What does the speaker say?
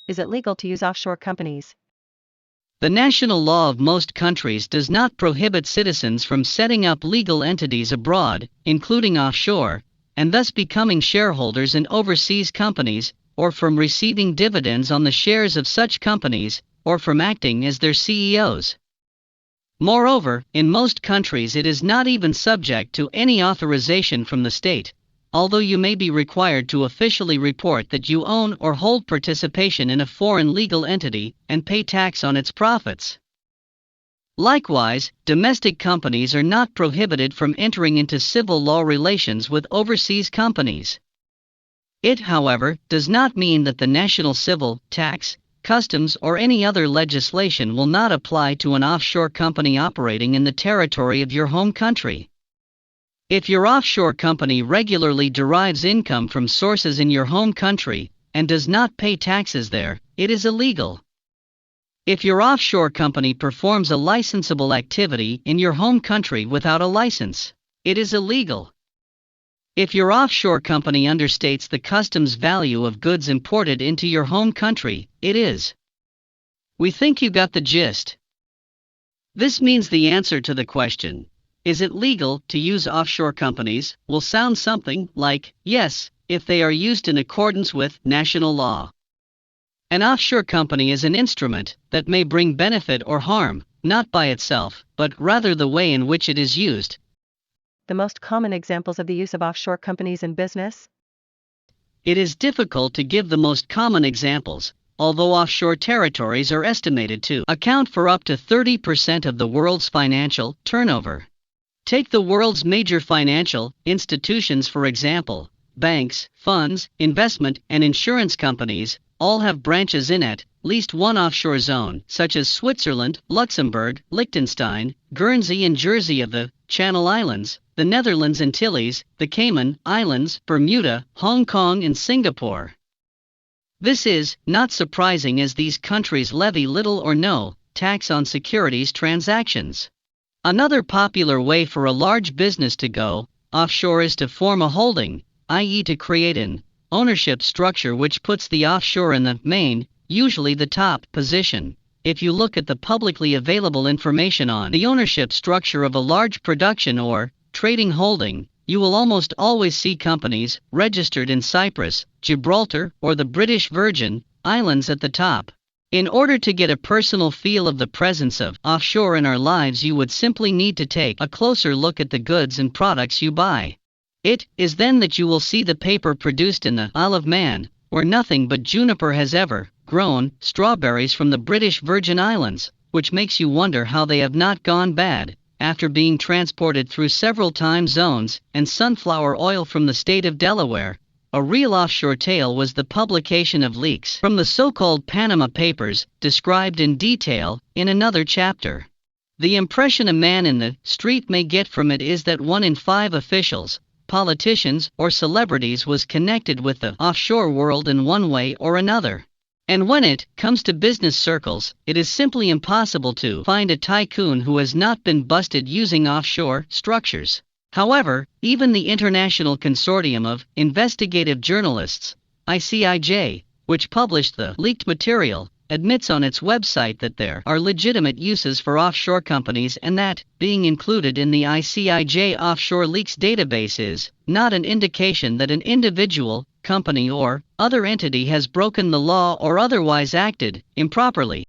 Is it legal to use offshore companies? The national law of most countries does not prohibit citizens from setting up legal entities abroad, including offshore, and thus becoming shareholders in overseas companies, or from receiving dividends on the shares of such companies, or from acting as their CEOs. Moreover, in most countries it is not even subject to any authorization from the state, although you may be required to officially report that you own or hold participation in a foreign legal entity and pay tax on its profits. Likewise, domestic companies are not prohibited from entering into civil law relations with overseas companies. It, however, does not mean that the national civil, tax, customs or any other legislation will not apply to an offshore company operating in the territory of your home country. If your offshore company regularly derives income from sources in your home country, and does not pay taxes there, it is illegal. If your offshore company performs a licensable activity in your home country without a license, it is illegal. If your offshore company understates the customs value of goods imported into your home country, it is. We think you got the gist. This means the answer to the question, is it legal to use offshore companies, will sound something like, yes, if they are used in accordance with national law. An offshore company is an instrument that may bring benefit or harm, not by itself, but rather the way in which it is used. The most common examples of the use of offshore companies in business? It is difficult to give the most common examples, although offshore territories are estimated to account for up to 30% of the world's financial turnover. Take the world's major financial institutions for example. Banks, funds, investment, and insurance companies all have branches in at least one offshore zone, such as Switzerland, Luxembourg, Liechtenstein, Guernsey and Jersey of the Channel Islands, the Netherlands Antilles, the Cayman Islands, Bermuda, Hong Kong and Singapore. This is not surprising as these countries levy little or no tax on securities transactions. Another popular way for a large business to go offshore is to form a holding, i.e. to create an ownership structure which puts the offshore in the main, usually the top, position. If you look at the publicly available information on the ownership structure of a large production or trading holding, you will almost always see companies registered in Cyprus, Gibraltar, or the British Virgin Islands at the top. In order to get a personal feel of the presence of offshore in our lives, you would simply need to take a closer look at the goods and products you buy. It is then that you will see the paper produced in the Isle of Man, where nothing but juniper has ever grown, strawberries from the British Virgin Islands, which makes you wonder how they have not gone bad, after being transported through several time zones, and sunflower oil from the state of Delaware. A real offshore tale was the publication of leaks from the so-called Panama Papers, described in detail in another chapter. The impression a man in the street may get from it is that 1 in 5 officials, politicians, or celebrities was connected with the offshore world in one way or another. And when it comes to business circles, it is simply impossible to find a tycoon who has not been busted using offshore structures. However, even the International Consortium of Investigative Journalists, ICIJ, which published the leaked material, admits on its website that there are legitimate uses for offshore companies and that being included in the ICIJ offshore leaks database is not an indication that an individual, company or other entity has broken the law or otherwise acted improperly.